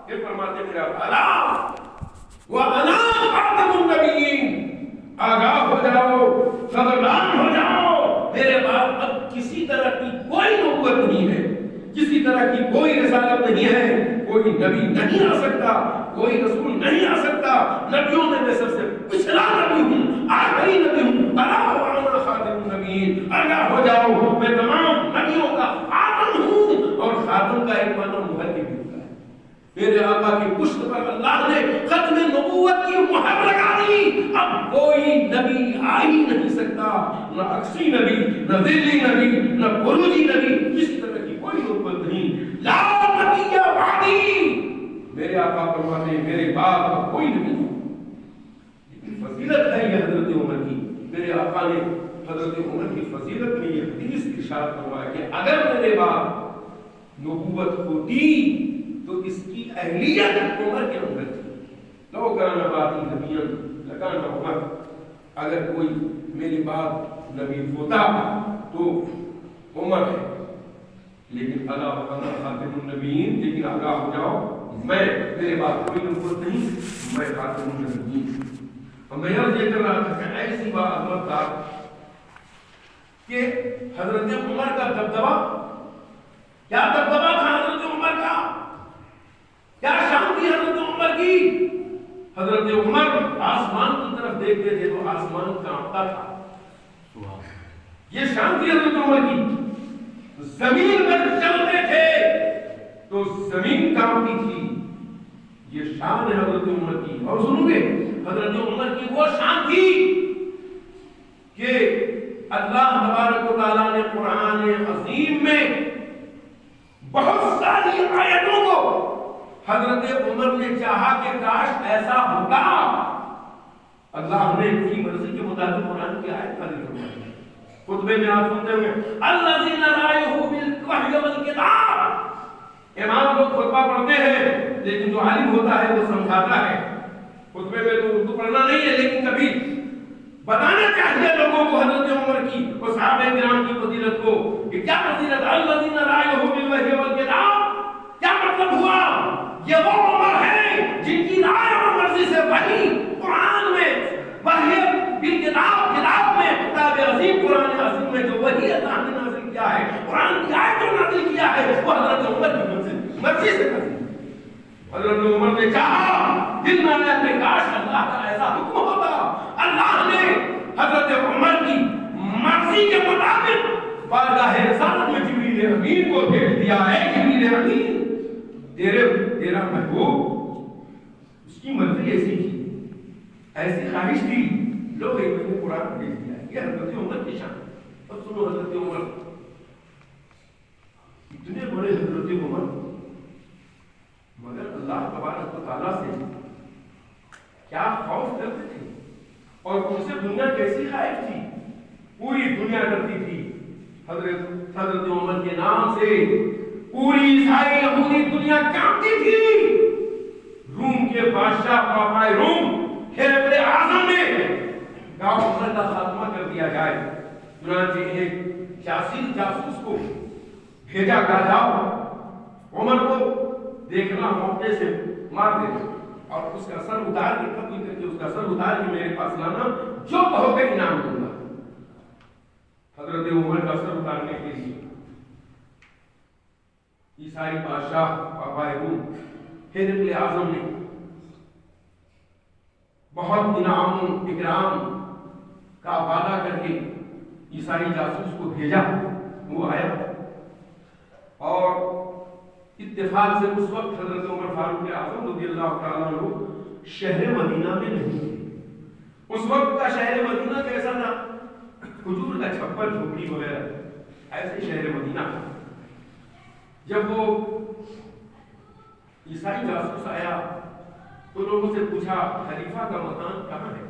پھر فرماتے میرا الا وانا خاتم النبیین، آگاہ ہو جاؤ، خبردار ہو جاؤ، میرے بعد اب کسی طرح کی کوئی نبوت نہیں ہے، کسی طرح کی کوئی رسالت نہیں ہے، کوئی نبی نہیں آ سکتا، کوئی رسول نہیں آ سکتا، نبیوں میں سب سے پچھلا نبی ہوں، آخری نبی ہوں، الا وانا خاتم النبیین، آگاہ ہو جاؤ میں تمام نبیوں کا خاتم ہوں، اور خاتم کا ایک معنی مہر بھی ہوتا ہے۔ میرے آقا کی پشت پر اللہ نے ختم نبوت کی مہر لگا دی، اب کوئی نبی آ ہی نہیں سکتا، نہ اکسی نبی، نہ ذلی نبی، نہ بروجی نبی، کسی طرح کی کوئی نبوت نہیں، لا نبی بعدی، میرے آقا فرماتے ہیں میرے بعد اب کوئی نبی نہیں۔ لیکن فضیلت ہے یہ حضرت عمر کی، میرے آقا نے حضرت عمر کی فضیلت میں یہ حدیث ارشاد فرمایا کہ اگر میرے بعد نبوت ہوتی تو اس کی اہلیت عمر کے اندر تھی، لو کان بعدی نبیا لکان عمر، اگر کوئی میرے بعد نبی ہوتا تو عمر ہے، لیکن الا وانا خاتم النبیین، لیکن آگاہ ہو جاؤ میں میرے بعد کوئی نبوت نہیں، میں خاتم النبیین۔ اور میں یہ کر رہا تھا کہ ایسی بات تھا کہ حضرت عمر کا دبدبہ، کیا دبدبہ تھا حضرت عمر کا، کیا شان تھی حضرت عمر کی؟ حضرت عمر آسمان کی طرف دیکھتے تھے تو آسمان کانپتا تھا، یہ شان تھی حضرت عمر کی، زمین پر چلتے تھے تو زمین کانپتی تھی، یہ شان ہے حضرت عمر کی۔ اور سنو گے حضرت عمر کی وہ شان تھی کہ اللہ تبارک و تعالیٰ نے قرآن عظیم میں بہت ساری آیتوں کو حضرت عمر نے چاہا کہ کاش ایسا ہوتا، اللہ نے اپنی مرضی کے مطابق قرآن کی آیت نازل فرمائی۔ خطبے میں آپ سنتے ہوئے الذین لا یؤمنون بالوحی والکتاب، امام لوگ خطبہ پڑھتے ہیں لیکن جو عالم ہوتا ہے وہ سمجھاتا ہے، خطبے میں تو اردو پڑھنا نہیں ہے لیکن کبھی بتانا چاہیے لوگوں کو حضرت عمر کی اور صحابہ کرام کی فضیلت کو کہ کیا فضیلت، الذین لا یؤمنون بالوحی والکتاب، کیا مطلب ہوا؟ یہ وہ عمر ہے جن کی رائے اور مرضی سے وحی قرآن میں، وحی بالکتاب، کتاب میں، کتاب عظیم قرآن عظیم میں جو وحی اللہ نے نازل کیا ہے، قرآن کی آیت جو نازل کیا ہے، وہ حضرت عمر کی مرضی سے نازل۔ حضرت عمر نے چاہا، دل میں آیا کہ کاش اللہ کا ایسا حکم ہوتا، اللہ نے حضرت عمر کی مرضی کے مطابق بارگاہ رسالت میں جبریل امین کو بھیج دیا ہے۔ جبریل امین تیرا محبوب، اس کی مرضی ایسی تھی، ایسی خواہش تھی، لوگ ایک نے قرآن بھیج دیا ہے۔ یہ حضرت عمر کی شان۔ اب سنو حضرت عمر، اتنے بڑے حضرت عمر، مگر اللہ تبارک و تعالیٰ سے کیا خوف کرتے تھے، اور ان سے دنیا کیسی خائف تھی، پوری دنیا ڈرتی تھی حضرت عمر کے نام سے، پوری عیسائی یہودی دنیا کانپتی تھی۔ روم کے بادشاہ پاپائے روم ہرقل اعظم نے کہا عمر کا خاتمہ کر دیا جائے، چنانچہ ایک جاسوس کو بھیجا، کہا جاؤ عمر کو دیکھنا، موقع سے مار دینا اور اس کا سر اتار کے قتل کر کے اس کا سر اتار کے میرے پاس لانا، جو کہو گے انعام دوں گا۔ حضرت عمر کا سر اتارنے کے لیے عیسائی بادشاہ پاپائے روم ہرقل اعظم نے بہت انعام و اکرام کا وعدہ کر کے عیسائی جاسوس کو بھیجا۔ وہ آیا اور اتفاق سے اس وقت حضرت عمر فاروق اعظم رضی اللہ تعالیٰ عنہ شہر مدینہ میں نہیں تھے۔ اس وقت کا شہر مدینہ کیسا تھا؟ کھجور کا چھپر جھوپڑی وغیرہ ایسے شہر مدینہ تھا۔ جب وہ عیسائی جاسوس آیا تو لوگوں سے پوچھا خلیفہ کا مکان کہاں ہے؟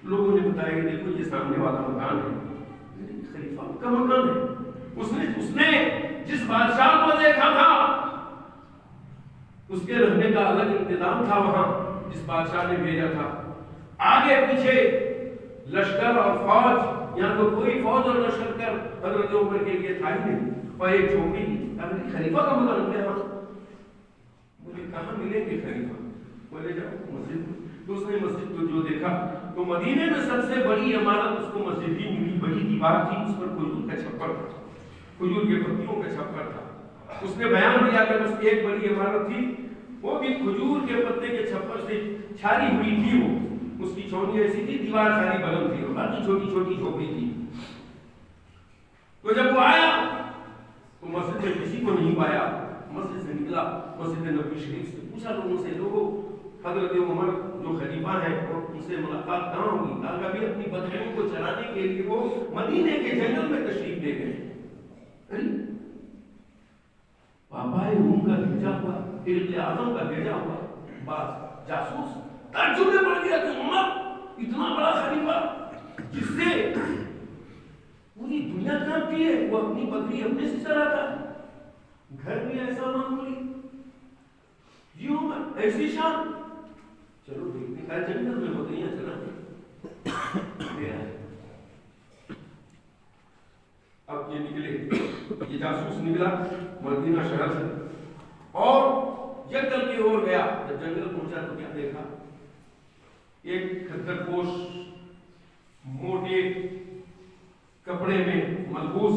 لوگوں نے بتایا کہ دیکھو یہ سامنے والا مکان ہے۔ خلیفہ کا مکان ہے؟ اس نے جس بادشاہ کو دیکھا تھا اس کے رہنے کا الگ انتظام تھا وہاں، جس بادشاہ نے بھیجا تھا۔ آگے پیچھے لشکر اور فوج، یہاں تو کوئی فوج اور لشکر حضرت عمر کے لیے تھا ہی نہیں، اور ایک جھوپڑی خلیفہ کا مکان کیا؟ مجھے کہاں ملیں گے خلیفہ؟ بولے جاؤ مسجد میں۔ تو اس نے مسجد کو جو دیکھا تو مدینے میں سب سے بڑی عمارت اس کو مسجد ہی ملی، بڑی دیوار تھی، اس پر کھجور کا چھپر تھا، کھجور کے پتیوں کا چھپر تھا۔ اس نے بیان دیا کہ بس ایک بڑی عمارت تھی، وہ بھی کھجور کے پتے کے چھپر سے چھاری ہوئی تھی، وہ اس کی چھونی ایسی تھی، دیوار ساری بلند تھی اور باقی چھوٹی چھوٹی جھوپڑی تھی۔ تو جب وہ آیا تو مسجد میں کسی کو نہیں پایا، مسجد سے نکلا، مسجد نبوی شریف سے پوچھا لوگوں سے، لوگوں حضرت عمر جو خلیفہ ہیں اور ان سے ملاقات کہاں ہوگی؟ کہا کبھی اپنی بکریوں کو چرانے کے لیے وہ مدینے کے جنگل میں تشریف لے گئے۔ پاپا روم کا بھیجا ہوا، ارد اعظم کا بھیجا ہوا باز جاسوس تعجب میں پڑ گیا کہ عمر اتنا بڑا خلیفہ جس سے پوری دنیا کانپتی ہے، وہ اپنی بکری اپنے سے چراتا ہے، گھر میں ایسا معمولی جی عمر ایسی شان، چلو دیکھنے کا جنگل میں ہوتے ہیں چلا اب یہ نکلے، یہ جاسوس نکلا مدینہ شہر سے اور جنگل کی اور گیا۔ جب جنگل پہنچا تو کیا دیکھا؟ ایک کھدر پوش موٹے کپڑے میں ملبوس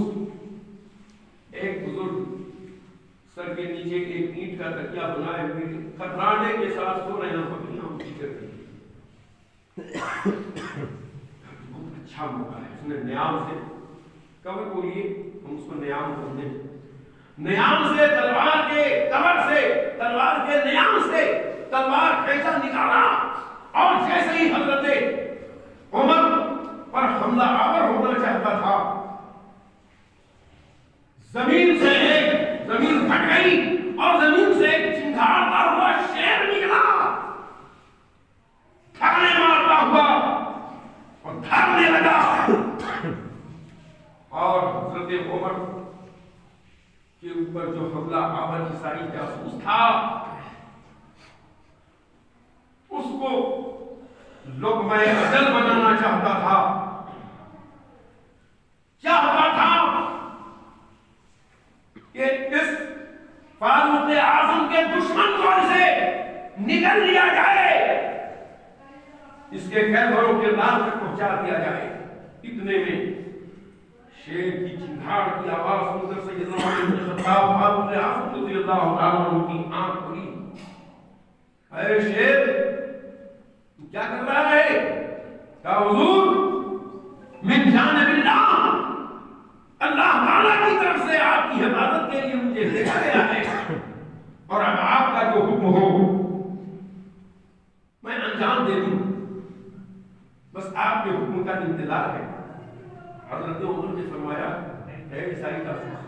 ایک بزرگ سر کے نیچے ایک اینٹ کا تکیا بنائے ہوئے کھٹرانے کے ساتھ سو رہے ہیں، بکریاں ان کی کر رہی ہیں۔ بہت اچھا موقع ہے، اس نے نیام سے کبھی بولیے ہم اس کو نیام بولتے ہیں، نیام سے تلوار کے کمر سے، تلوار کے نیام سے تلوار کھینچا نکالا اور جیسے ہی حضرت عمر پر حملہ آور ہونا چاہتا تھا، زمین سے ایک زمین پھٹ گئی اور زمین سے ایک چنگھاڑتا ہوا شیر نکلا، تھرنے مارتا ہوا اور دھرنے لگا اور حضرت عمر کے اوپر جو حملہ آور عیسائی جاسوس تھا اس کو لقمہ اجل بنانا چاہتا تھا کہ اس فاروق اعظم کے دشمن کو سے نگل لیا جائے، اس کے کیفروں کے نام تک پہنچا دیا جائے۔ اتنے میں شیر کی چنگھاڑ کی آواز سن کر سیدنا عمر بن خطاب فاروق اعظم رضی اللہ تعالیٰ عنہ کی آنکھ کھلی، اے شیر تو کیا کر رہا ہے؟ کہا حضور من جانب اللہ تعالیٰ کی طرف سے آپ کی حفاظت کے لیے مجھے بھیجا گیا ہے اور اب آپ کا جو حکم ہو میں انجام دے دوں، بس آپ کے حکم کا انتظار ہے۔ حضرت عمر نے فرمایا اے عیسائی جاسوس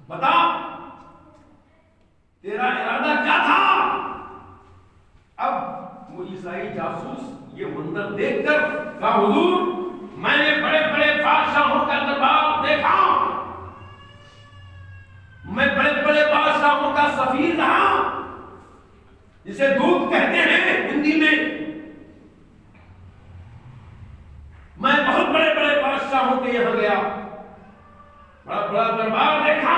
بتا تیرا ارادہ کیا تھا؟ اب وہ عیسائی جاسوس یہ منظر دیکھ کر کہا حضور میں نے بڑے بڑے بادشاہوں کا دربار دیکھا، میں بڑے بڑے بادشاہوں کا سفیر رہا، جسے دودھ کہتے ہیں ہندی میں، میں بہت بڑے بڑے بادشاہوں کے یہاں گیا، بڑا بڑا دربار دیکھا،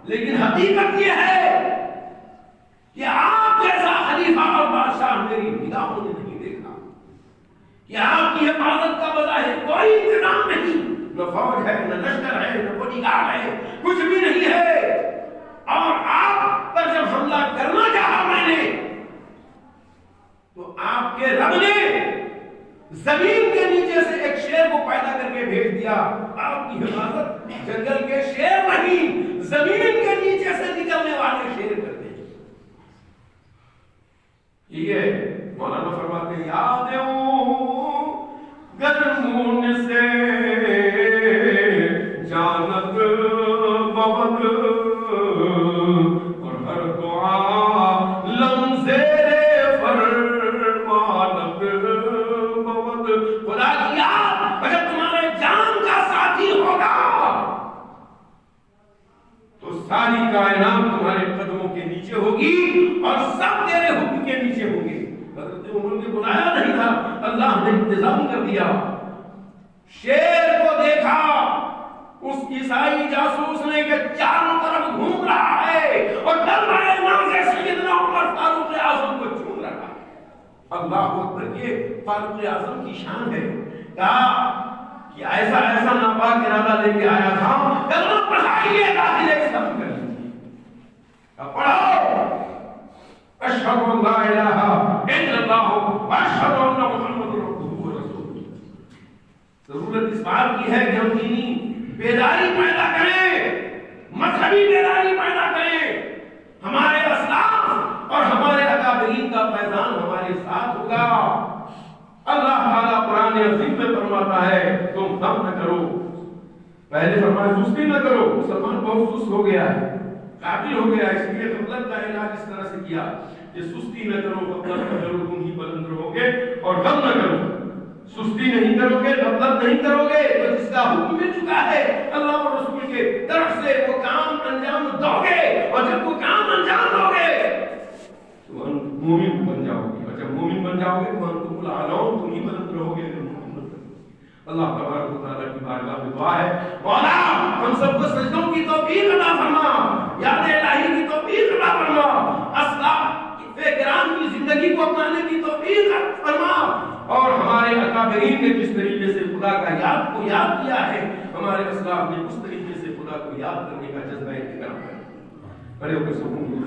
لیکن حقیقت یہ ہے کہ آپ جیسا خلیفہ اور بادشاہ میری نگاہوں نے نہیں دیکھا، کہ آپ کی حفاظت کا بظاہر کوئی انتظام نہیں، نہ فوج ہے، نہ لشکر ہے، نہ باڈی گارڈ ہے، کچھ بھی نہیں ہے، اور آپ پر جب حملہ کرنا چاہا میں نے تو آپ کے رب نے زمین کے نیچے سے ایک شیر کو پیدا کر کے بھیج دیا۔ آپ کی حفاظت جنگل کے شیر نہیں، زمین کے نیچے سے نکلنے والے شیر کرتے ہیں۔ یہ مولانا فرماتے ہیں یاد گرمون سے جانت ببد اور ہر دعا لمزیر فرمانت ببد، خدا کی یاد اگر تمہارے جان کا ساتھی ہوگا تو ساری کائنات تمہارے قدموں کے نیچے ہوگی اور سب تیرے حکم کے نیچے ہوں گے۔ حضرت عمر نے بلایا نہیں تھا، اللہ نے انتظام کر دیا۔ شیر کو دیکھا اس عیسائی جاسوس نے کہ چاروں طرف گھوم رہا ہے اور ڈر رہے نازے سیدنا عمر فاروق اللہ اکبر، یہ فاروق اعظم کی شان ہے. کہا کہ ایسا ایسا ناپاک ارادہ لے کے آیا تھا، کلمہ پڑھائیے، داخل اسلام کر لیجیے. پڑھو اشہد ان لا الہ الا اللہ واشہد ان محمد عبدہ ورسولہ. ضرورت اس بات کی ہے کہ ہم دینی بیداری پیدا کریں، مذہبی بیداری پیدا کریں. ہمارے اسلاف اور ہمارے اکابرین کا فیضان ہمارے ساتھ ہوگا. اللہ تعالیٰ قرآن عظیم میں فرماتا ہے تم غم نہ کرو. پہلے فرمایا سستی نہ کرو. مسلمان بہت سست ہو گیا ہے، قابل ہو گیا، اس لیے غفلت کا علاج اس طرح سے کیا کہ سستی نہ کرو، غفلت نہ کرو، تم ہی بلند رہو گے. اور غم نہ کرو، سستی نہیں کرو گے، غفلت نہیں کرو گے تو جس کا حکم مل چکا ہے اللہ اور رسول کے طرف سے وہ کام انجام دو گے. اور جب وہ کام انجام دو گے تو مومن بن جاؤ گے. اور جب مومن بن جاؤ گے تو تم العالم، تم ہی بلند رہو گے. اللہ تبارک و تعالیٰ کی بارگاہ میں دعا ہے، مولا ہم سب کو سجدوں کی توفیق عطا فرما، یاد الہی کی توفیق عطا فرما، اسلاف کرام کی زندگی کو اپنانے کی توفیق فرما. اور ہمارے اکابرین نے جس طریقے سے خدا کا یاد کیا ہے، ہمارے اسلاف نے اس طریقے سے خدا کو یاد کرنے کا جذبہ اختیار کیا. بڑے ہو کے سکون